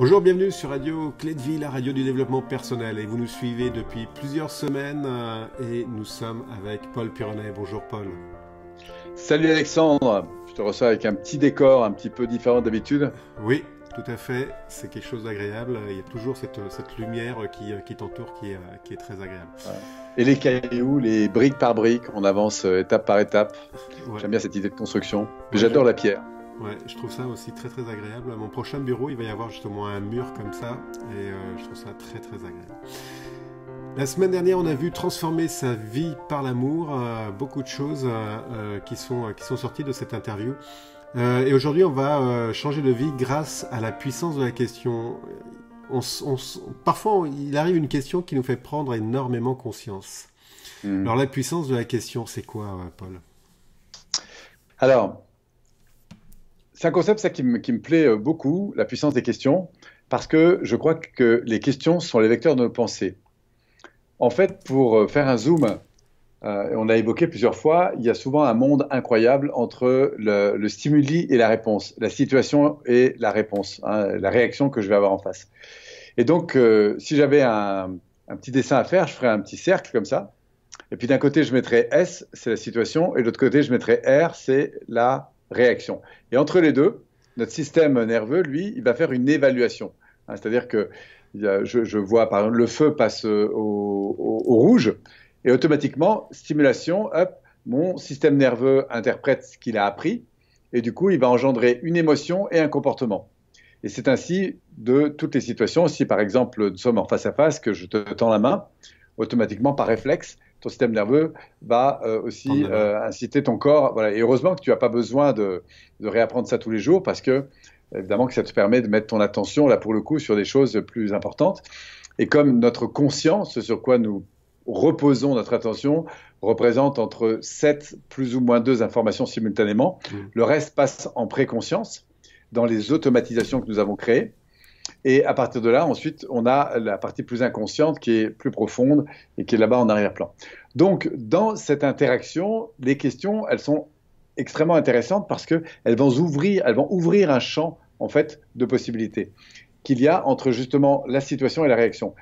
Bonjour, bienvenue sur Radio Clé de Vie, la radio du développement personnel. Et vous nous suivez depuis plusieurs semaines et nous sommes avec Paul Pironnet. Bonjour Paul. Salut Alexandre, je te reçois avec un petit décor un petit peu différent d'habitude. Oui, tout à fait, c'est quelque chose d'agréable. Il y a toujours cette lumière qui t'entoure qui est très agréable. Voilà. Et les cailloux, les briques par briques, on avance étape par étape. Ouais. J'aime bien cette idée de construction. Ouais, J'adore la pierre. Ouais, je trouve ça aussi très très agréable. À mon prochain bureau, il va y avoir justement un mur comme ça et je trouve ça très très agréable. La semaine dernière, on a vu transformer sa vie par l'amour, beaucoup de choses qui sont sorties de cette interview. Et aujourd'hui, on va changer de vie grâce à la puissance de la question. Parfois, il arrive une question qui nous fait prendre énormément conscience. Alors, la puissance de la question, c'est quoi, Paul ? Alors, c'est un concept ça, qui me plaît beaucoup, la puissance des questions, parce que je crois que les questions sont les vecteurs de nos pensées. En fait, pour faire un zoom, on l'a évoqué plusieurs fois, il y a souvent un monde incroyable entre le stimuli et la réponse, la situation et la réponse, hein, la réaction que je vais avoir en face. Et donc, si j'avais un petit dessin à faire, je ferais un petit cercle comme ça. Et puis d'un côté, je mettrais S, c'est la situation, et de l'autre côté, je mettrais R, c'est la réaction. Et entre les deux, notre système nerveux, lui, il va faire une évaluation. Hein, c'est-à-dire que je vois, par exemple, le feu passe au rouge, et automatiquement, stimulation, hop, mon système nerveux interprète ce qu'il a appris, et du coup, il va engendrer une émotion et un comportement. Et c'est ainsi de toutes les situations. Si, par exemple, nous sommes en face à face, que je te tends la main, automatiquement, par réflexe, ton système nerveux va aussi inciter ton corps. Voilà. Et heureusement que tu n'as pas besoin de réapprendre ça tous les jours parce que, évidemment, que ça te permet de mettre ton attention, là, pour le coup, sur des choses plus importantes. Et comme notre conscience, ce sur quoi nous reposons notre attention, représente entre 7 plus ou moins 2 informations simultanément, le reste passe en préconscience dans les automatisations que nous avons créées. Et à partir de là, ensuite, on a la partie plus inconsciente qui est plus profonde et qui est là-bas en arrière-plan. Donc, dans cette interaction, les questions, elles sont extrêmement intéressantes parce qu'elles vont ouvrir un champ, en fait, de possibilités qu'il y a entre justement la situation et la réaction.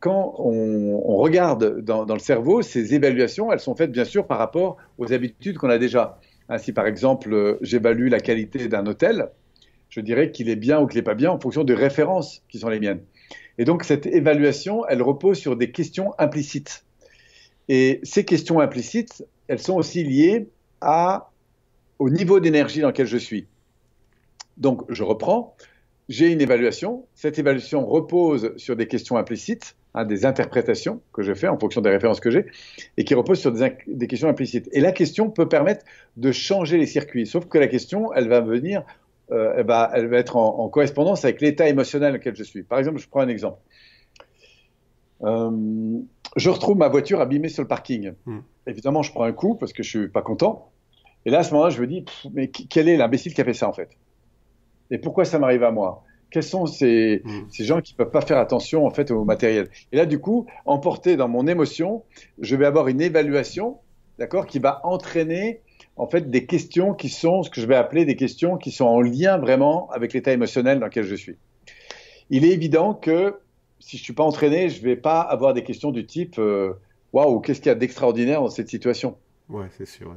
Quand on regarde dans le cerveau, ces évaluations, elles sont faites bien sûr par rapport aux habitudes qu'on a déjà. Si par exemple, j'évalue la qualité d'un hôtel, je dirais qu'il est bien ou qu'il n'est pas bien en fonction des références qui sont les miennes. Et donc, cette évaluation, elle repose sur des questions implicites. Et ces questions implicites, elles sont aussi liées au niveau d'énergie dans lequel je suis. Donc, je reprends, j'ai une évaluation. Cette évaluation repose sur des questions implicites, des interprétations que je fais en fonction des références que j'ai, et qui reposent sur des questions implicites. Et la question peut permettre de changer les circuits, sauf que la question, elle va venir... elle va être en correspondance avec l'état émotionnel dans lequel je suis. Par exemple, je prends un exemple. Je retrouve ma voiture abîmée sur le parking. Évidemment, je prends un coup parce que je ne suis pas content. Et là, à ce moment-là, je me dis, mais quel est l'imbécile qui a fait ça en fait? Et pourquoi ça m'arrive à moi? Quels sont ces gens qui ne peuvent pas faire attention en fait au matériel? Et là, du coup, emporté dans mon émotion, je vais avoir une évaluation, d'accord, qui va entraîner en fait des questions qui sont ce que je vais appeler des questions qui sont en lien vraiment avec l'état émotionnel dans lequel je suis. Il est évident que si je ne suis pas entraîné, je ne vais pas avoir des questions du type waouh, qu'est-ce qu'il y a d'extraordinaire dans cette situation? Ouais, c'est sûr. Ouais.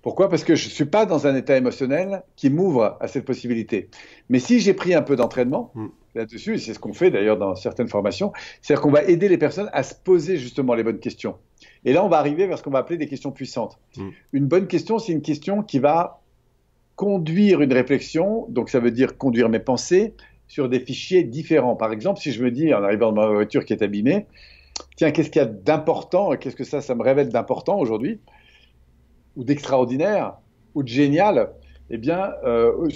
Pourquoi? Parce que je ne suis pas dans un état émotionnel qui m'ouvre à cette possibilité. Mais si j'ai pris un peu d'entraînement là-dessus, et c'est ce qu'on fait d'ailleurs dans certaines formations, c'est-à-dire qu'on va aider les personnes à se poser justement les bonnes questions. Et là, on va arriver vers ce qu'on va appeler des questions puissantes. Une bonne question, c'est une question qui va conduire une réflexion, donc ça veut dire conduire mes pensées sur des fichiers différents. Par exemple, si je me dis, en arrivant dans ma voiture qui est abîmée, tiens, qu'est-ce qu'il y a d'important, qu'est-ce que ça me révèle d'important aujourd'hui, ou d'extraordinaire, ou de génial, eh bien,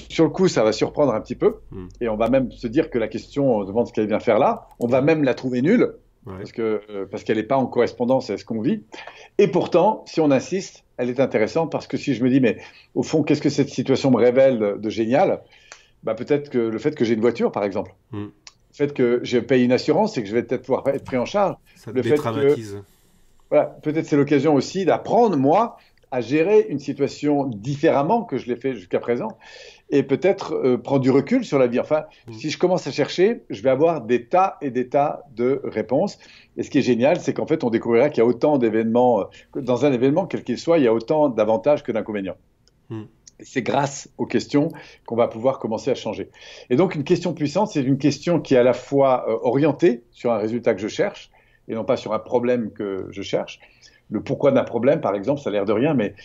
sur le coup, ça va surprendre un petit peu, et on va même se dire que la question, on se demande ce qu'elle vient faire là, on va même la trouver nulle, parce qu'elle n'est pas en correspondance à ce qu'on vit. Et pourtant, si on insiste, elle est intéressante parce que si je me dis, mais au fond, qu'est-ce que cette situation me révèle de génial? Peut-être que le fait que j'ai une voiture, par exemple, le fait que je paye une assurance et que je vais peut-être pouvoir être pris en charge. Ça te dédramatise. Voilà, peut-être c'est l'occasion aussi d'apprendre, moi, à gérer une situation différemment que je l'ai fait jusqu'à présent et peut-être prendre du recul sur la vie. Enfin, Mm. si je commence à chercher, je vais avoir des tas et des tas de réponses. Et ce qui est génial, c'est qu'en fait, on découvrira qu'il y a autant d'événements, que dans un événement, quel qu'il soit, il y a autant d'avantages que d'inconvénients. Mm. Et c'est grâce aux questions qu'on va pouvoir commencer à changer. Et donc, une question puissante, c'est une question qui est à la fois orientée sur un résultat que je cherche et non pas sur un problème que je cherche. Le pourquoi d'un problème, par exemple, ça a l'air de rien, mais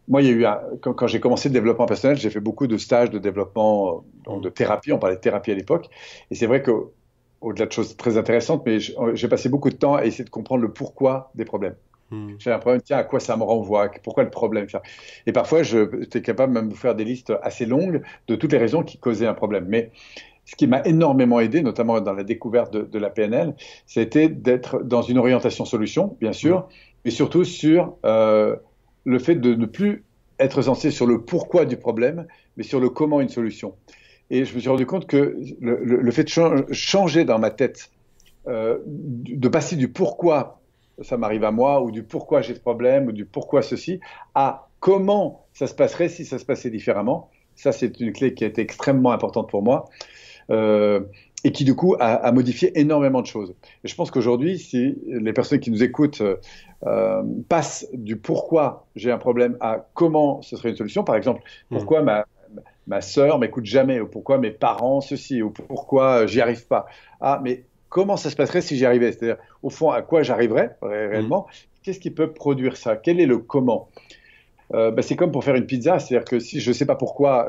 moi, il y a eu quand j'ai commencé le développement personnel, j'ai fait beaucoup de stages de développement, donc de thérapie. On parlait de thérapie à l'époque. Et c'est vrai qu'au-delà de choses très intéressantes, mais j'ai passé beaucoup de temps à essayer de comprendre le pourquoi des problèmes. Mm. J'ai un problème, tiens, à quoi ça me renvoie? Pourquoi le problème? Et parfois, j'étais capable même de faire des listes assez longues de toutes les raisons qui causaient un problème. Mais ce qui m'a énormément aidé, notamment dans la découverte de la PNL, c'était d'être dans une orientation solution, bien Mm. sûr, mais surtout sur le fait de ne plus être censé sur le pourquoi du problème, mais sur le comment une solution. Et je me suis rendu compte que le fait de changer dans ma tête, de passer du pourquoi ça m'arrive à moi, ou du pourquoi j'ai ce problème, ou du pourquoi ceci, à comment ça se passerait si ça se passait différemment. Ça, c'est une clé qui a été extrêmement importante pour moi. Et qui du coup a modifié énormément de choses. Et je pense qu'aujourd'hui, si les personnes qui nous écoutent passent du pourquoi j'ai un problème à comment ce serait une solution, par exemple, Mm. pourquoi ma sœur m'écoute jamais, ou pourquoi mes parents ceci, ou pourquoi j'y arrive pas. Ah, mais comment ça se passerait si j'y arrivais? C'est-à-dire, au fond, à quoi j'arriverais Mm. réellement? Qu'est-ce qui peut produire ça? Quel est le comment? Bah, c'est comme pour faire une pizza, c'est-à-dire que si je ne sais pas pourquoi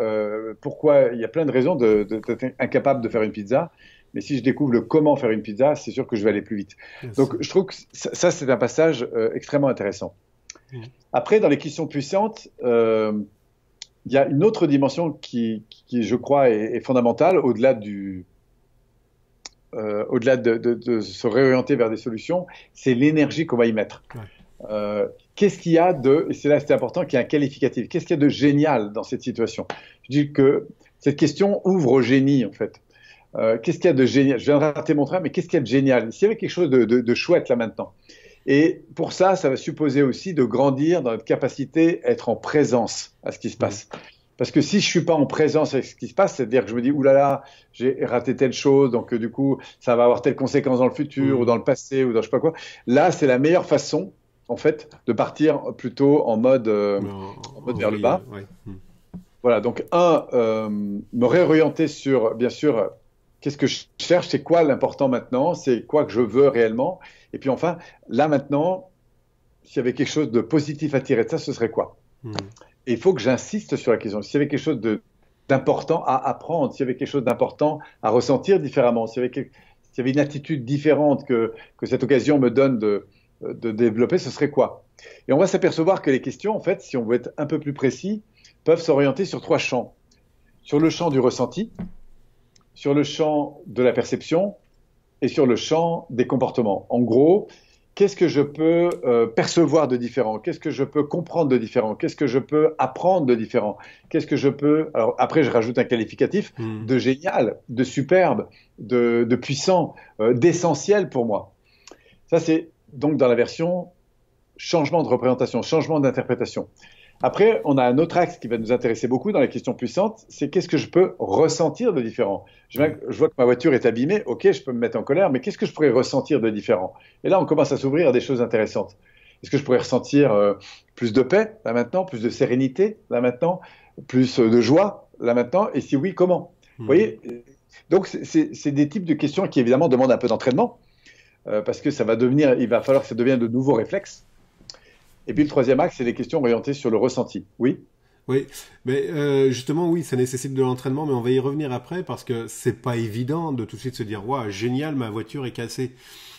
il y a plein de raisons d'être incapable de faire une pizza, mais si je découvre le comment faire une pizza, c'est sûr que je vais aller plus vite. Yes. Donc je trouve que ça c'est un passage extrêmement intéressant. Mm. Après, dans les questions puissantes, il y a une autre dimension qui je crois, est fondamentale, au-delà de se réorienter vers des solutions, c'est l'énergie qu'on va y mettre. Ouais. Qu'est-ce qu'il y a de, et c'est là c'est important qu'il y ait un qualificatif, qu'est-ce qu'il y a de génial dans cette situation? Je dis que cette question ouvre au génie, en fait. Qu'est-ce qu'il y a de génial? Je viendrai te montrer, mais qu'est-ce qu'il y a de génial? S'il y avait quelque chose de chouette là maintenant. Et pour ça, ça va supposer aussi de grandir dans notre capacité à être en présence à ce qui se Mm. passe. Parce que si je suis pas en présence avec ce qui se passe, c'est-à-dire que je me dis, oulala, j'ai raté telle chose, donc du coup, ça va avoir telle conséquence dans le futur ou Mm. dans le passé ou dans je sais pas quoi. Là, c'est la meilleure façon, en fait, de partir plutôt Mais en mode en vers le vrille, bas. ouais. Mm. Voilà, donc me réorienter sur, bien sûr, qu'est-ce que je cherche, c'est quoi l'important maintenant, c'est quoi que je veux réellement. Et puis enfin, là maintenant, s'il y avait quelque chose de positif à tirer de ça, ce serait quoi? Mm. Et il faut que j'insiste sur la question. S'il y avait quelque chose d'important à apprendre, s'il y avait quelque chose d'important à ressentir différemment, s'il y avait une attitude différente que cette occasion me donne de développer, ce serait quoi? Et on va s'apercevoir que les questions, en fait, si on veut être un peu plus précis, peuvent s'orienter sur trois champs. Sur le champ du ressenti, sur le champ de la perception et sur le champ des comportements. En gros, qu'est-ce que je peux percevoir de différent? Qu'est-ce que je peux comprendre de différent? Qu'est-ce que je peux apprendre de différent? Qu'est-ce que je peux... Alors après, je rajoute un qualificatif Mm. de génial, de superbe, de puissant, d'essentiel pour moi. Ça, c'est donc dans la version changement de représentation, changement d'interprétation. Après, on a un autre axe qui va nous intéresser beaucoup dans les questions puissantes, c'est qu'est-ce que je peux ressentir de différent? Mm. Je vois que ma voiture est abîmée, ok, je peux me mettre en colère, mais qu'est-ce que je pourrais ressentir de différent? Et là, on commence à s'ouvrir à des choses intéressantes. Est-ce que je pourrais ressentir plus de paix, là maintenant, plus de sérénité, là maintenant, plus de joie, là maintenant? Et si oui, comment? Vous Mm. voyez? Donc, c'est des types de questions qui, évidemment, demandent un peu d'entraînement, parce que il va falloir que ça devienne de nouveaux réflexes. Et puis le troisième axe, c'est les questions orientées sur le ressenti. Oui? Oui, mais justement, oui, ça nécessite de l'entraînement, mais on va y revenir après parce que c'est pas évident de tout de suite se dire, waouh, génial, ma voiture est cassée.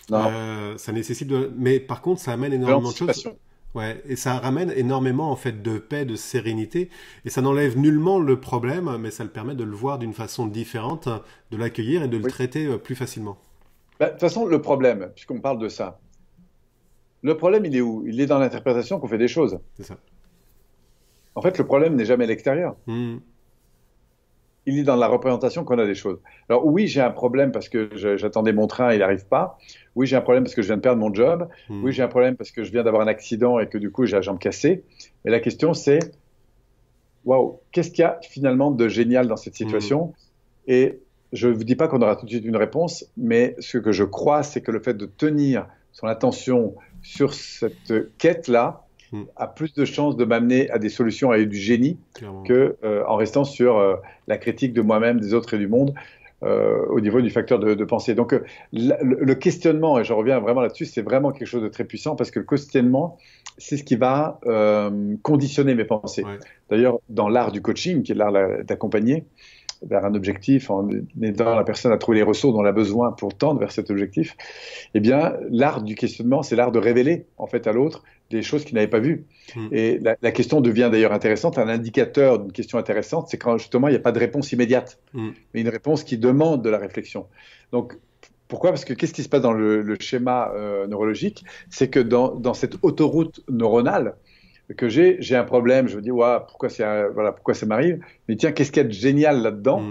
Non. Ça nécessite de... Mais par contre, ça amène De énormément de choses. l'anticipation. Ouais, et ça ramène énormément en fait de paix, de sérénité, et ça n'enlève nullement le problème, mais ça le permet de le voir d'une façon différente, de l'accueillir et de le Oui. traiter plus facilement. Bah, de toute façon, le problème, puisqu'on parle de ça, le problème, il est où? Il est dans l'interprétation qu'on fait des choses. C'est ça. En fait, le problème n'est jamais à l'extérieur. Hmm. il est dans la représentation qu'on a des choses. Alors oui, j'ai un problème parce que j'attendais mon train, il n'arrive pas. Oui, j'ai un problème parce que je viens de perdre mon job. Oui, j'ai un problème parce que je viens d'avoir un accident et que du coup j'ai la jambe cassée. Mais la question c'est, waouh, qu'est-ce qu'il y a finalement de génial dans cette situation? Et je ne vous dis pas qu'on aura tout de suite une réponse, mais ce que je crois, c'est que le fait de tenir son attention sur cette quête-là a plus de chances de m'amener à des solutions, à du génie, Clairement. que en restant sur la critique de moi-même, des autres et du monde, au niveau du facteur de pensée. Donc le questionnement, et je reviens vraiment là-dessus, c'est vraiment quelque chose de très puissant parce que le questionnement, c'est ce qui va conditionner mes pensées. Ouais. D'ailleurs, dans l'art du coaching, qui est l'art d'accompagner vers un objectif, en aidant la personne à trouver les ressources dont elle a besoin pour tendre vers cet objectif, eh bien, l'art du questionnement, c'est l'art de révéler en fait à l'autre des choses qu'il n'avait pas vues. Et la question devient d'ailleurs intéressante. Un indicateur d'une question intéressante, c'est quand justement il n'y a pas de réponse immédiate, mais une réponse qui demande de la réflexion. Donc, pourquoi? Parce que qu'est-ce qui se passe dans le schéma neurologique? C'est que dans cette autoroute neuronale, que j'ai un problème, je me dis, ouais, voilà, pourquoi ça m'arrive? Mais tiens, qu'est-ce qu'il y a de génial là-dedans?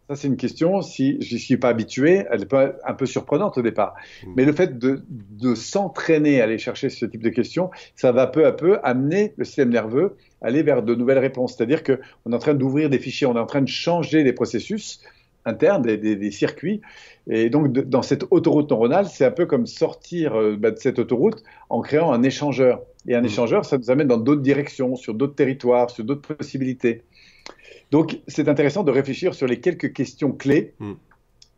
Ça, c'est une question, si je n'y suis pas habitué, elle peut être un peu surprenante au départ. Mais le fait de s'entraîner à aller chercher ce type de questions, ça va peu à peu amener le système nerveux à aller vers de nouvelles réponses. C'est-à-dire qu'on est en train d'ouvrir des fichiers, on est en train de changer des processus internes, des circuits. Et donc, dans cette autoroute neuronale, c'est un peu comme sortir de cette autoroute en créant un échangeur. Et un échangeur, ça nous amène dans d'autres directions, sur d'autres territoires, sur d'autres possibilités. Donc, c'est intéressant de réfléchir sur les quelques questions clés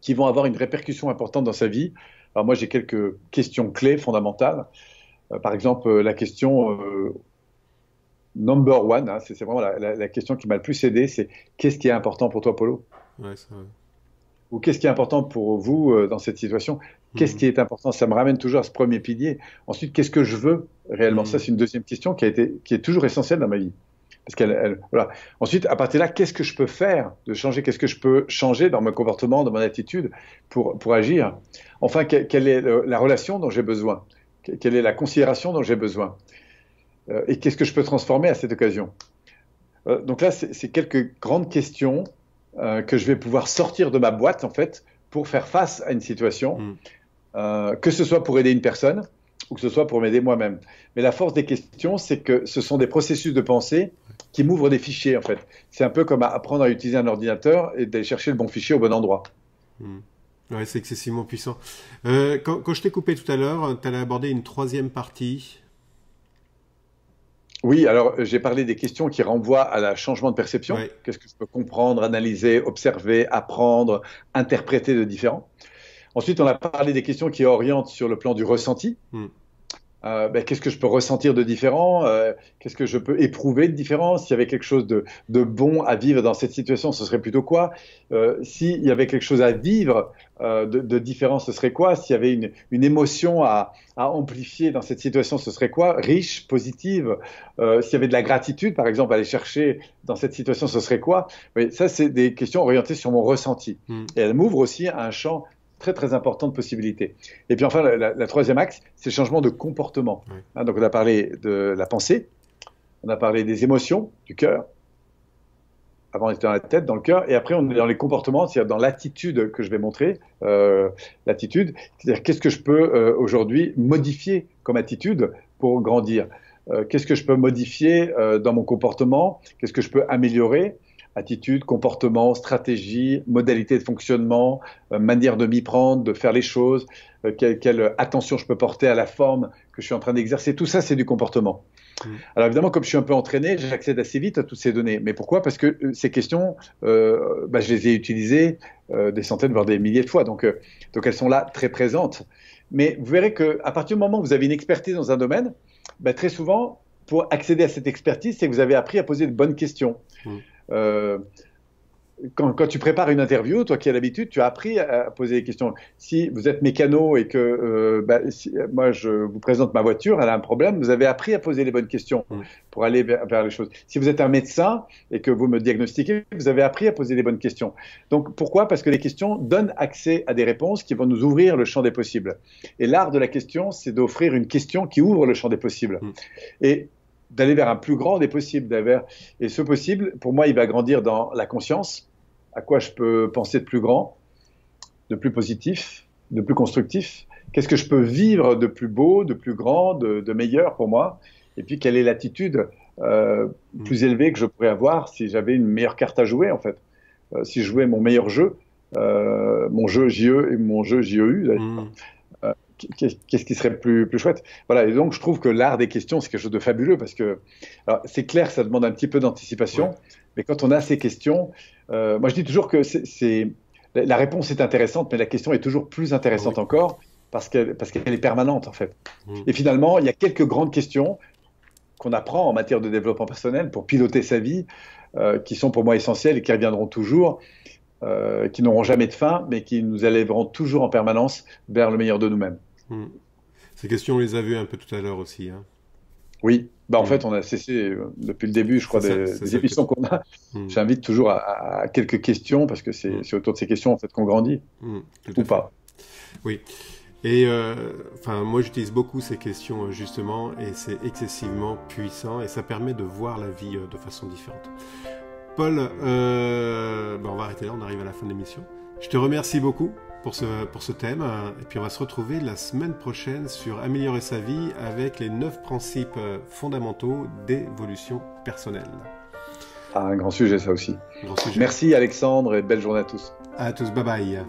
qui vont avoir une répercussion importante dans sa vie. Alors moi, j'ai quelques questions clés fondamentales. Par exemple, la question number one, hein, c'est vraiment la question qui m'a le plus aidé, c'est qu'est-ce qui est important pour toi, Polo? Ouais, ça, ouais. Ou qu'est-ce qui est important pour vous dans cette situation? Qu'est-ce qui est important? Ça me ramène toujours à ce premier pilier. Ensuite, qu'est-ce que je veux réellement? Ça, c'est une deuxième question qui est toujours essentielle dans ma vie. Parce voilà. Ensuite, à partir de là, qu'est-ce que je peux faire de changer? Qu'est-ce que je peux changer dans mon comportement, dans mon attitude pour agir? Enfin, quelle est la relation dont j'ai besoin? Quelle est la considération dont j'ai besoin? Et qu'est-ce que je peux transformer à cette occasion? Donc là, c'est quelques grandes questions que je vais pouvoir sortir de ma boîte, en fait, pour faire face à une situation, que ce soit pour aider une personne ou que ce soit pour m'aider moi-même. Mais la force des questions, c'est que ce sont des processus de pensée qui m'ouvrent des fichiers, en fait. C'est un peu comme apprendre à utiliser un ordinateur et d'aller chercher le bon fichier au bon endroit. Ouais, c'est excessivement puissant. Quand je t'ai coupé tout à l'heure, tu allais aborder une troisième partie. Oui, alors j'ai parlé des questions qui renvoient à la changement de perception. Ouais. Qu'est-ce que je peux comprendre, analyser, observer, apprendre, interpréter de différent. Ensuite, on a parlé des questions qui orientent sur le plan du ressenti. Qu'est-ce que je peux ressentir de différent? Qu'est-ce que je peux éprouver de différent? S'il y avait quelque chose de bon à vivre dans cette situation, ce serait plutôt quoi? S'il y avait quelque chose à vivre de différent, ce serait quoi? S'il y avait une émotion à amplifier dans cette situation, ce serait quoi? Riche, positive. S'il y avait de la gratitude, par exemple, à aller chercher dans cette situation, ce serait quoi? Mais ça, c'est des questions orientées sur mon ressenti. Et elles m'ouvrent aussi à un champ très très important de possibilités. Et puis enfin, la troisième axe, c'est le changement de comportement. Donc on a parlé de la pensée, on a parlé des émotions, du cœur. Avant on était dans la tête, dans le cœur, et après on est dans les comportements, c'est-à-dire dans l'attitude que je vais montrer, l'attitude, c'est-à-dire qu'est-ce que je peux aujourd'hui modifier comme attitude pour grandir. Qu'est-ce que je peux modifier dans mon comportement? Qu'est-ce que je peux améliorer? Attitude, comportement, stratégie, modalité de fonctionnement, manière de m'y prendre, de faire les choses, quelle attention je peux porter à la forme que je suis en train d'exercer. Tout ça, c'est du comportement. Alors évidemment, comme je suis un peu entraîné, j'accède assez vite à toutes ces données. Mais pourquoi? Parce que ces questions, je les ai utilisées des centaines, voire des milliers de fois. Donc elles sont là, très présentes. Mais vous verrez qu'à partir du moment où vous avez une expertise dans un domaine, très souvent, pour accéder à cette expertise, c'est que vous avez appris à poser de bonnes questions. Quand tu prépares une interview, toi qui as l'habitude, tu as appris à poser des questions. Si vous êtes mécano et que moi je vous présente ma voiture, elle a un problème, vous avez appris à poser les bonnes questions pour aller vers les choses. Si vous êtes un médecin et que vous me diagnostiquez, vous avez appris à poser les bonnes questions. Donc pourquoi? Parce que les questions donnent accès à des réponses qui vont nous ouvrir le champ des possibles. Et l'art de la question, c'est d'offrir une question qui ouvre le champ des possibles. Et d'aller vers un plus grand des possibles. Et ce possible, pour moi, il va grandir dans la conscience, À quoi je peux penser de plus grand, de plus positif, de plus constructif? Qu'est-ce que je peux vivre de plus beau, de plus grand, de meilleur pour moi? Et puis, quelle est l'attitude plus élevée que je pourrais avoir si j'avais une meilleure carte à jouer, en fait? Si je jouais mon meilleur jeu, mon jeu JE et mon jeu JEU, d'ailleurs, qu'est-ce qui serait plus chouette? Voilà, et donc je trouve que l'art des questions, c'est quelque chose de fabuleux parce que c'est clair que ça demande un petit peu d'anticipation, Ouais. mais quand on a ces questions, moi je dis toujours que la réponse est intéressante, mais la question est toujours plus Ah oui. intéressante encore parce qu'elle est permanente en fait. Mm. Et finalement, il y a quelques grandes questions qu'on apprend en matière de développement personnel pour piloter sa vie, qui sont pour moi essentielles et qui reviendront toujours, qui n'auront jamais de fin, mais qui nous élèveront toujours en permanence vers le meilleur de nous-mêmes. Mm. Ces questions, on les a vues un peu tout à l'heure aussi, hein. Oui, bah en Mm. fait, on a cessé depuis le début, je C'est crois, ça, c'est des ça que... émissions qu'on a. Mm. J'invite toujours à quelques questions parce que Mm. c'est autour de ces questions en fait qu'on grandit Mm. Tout ou à fait. pas. Oui. Et enfin, moi, j'utilise beaucoup ces questions justement, et c'est excessivement puissant, et ça permet de voir la vie de façon différente. Paul, ben, on va arrêter là, on arrive à la fin de l'émission. Je te remercie beaucoup pour ce thème, et puis on va se retrouver la semaine prochaine sur Améliorer sa vie avec les 9 principes fondamentaux d'évolution personnelle. Ah, un grand sujet ça aussi. Grand sujet. Merci Alexandre et belle journée à tous. À tous, bye bye.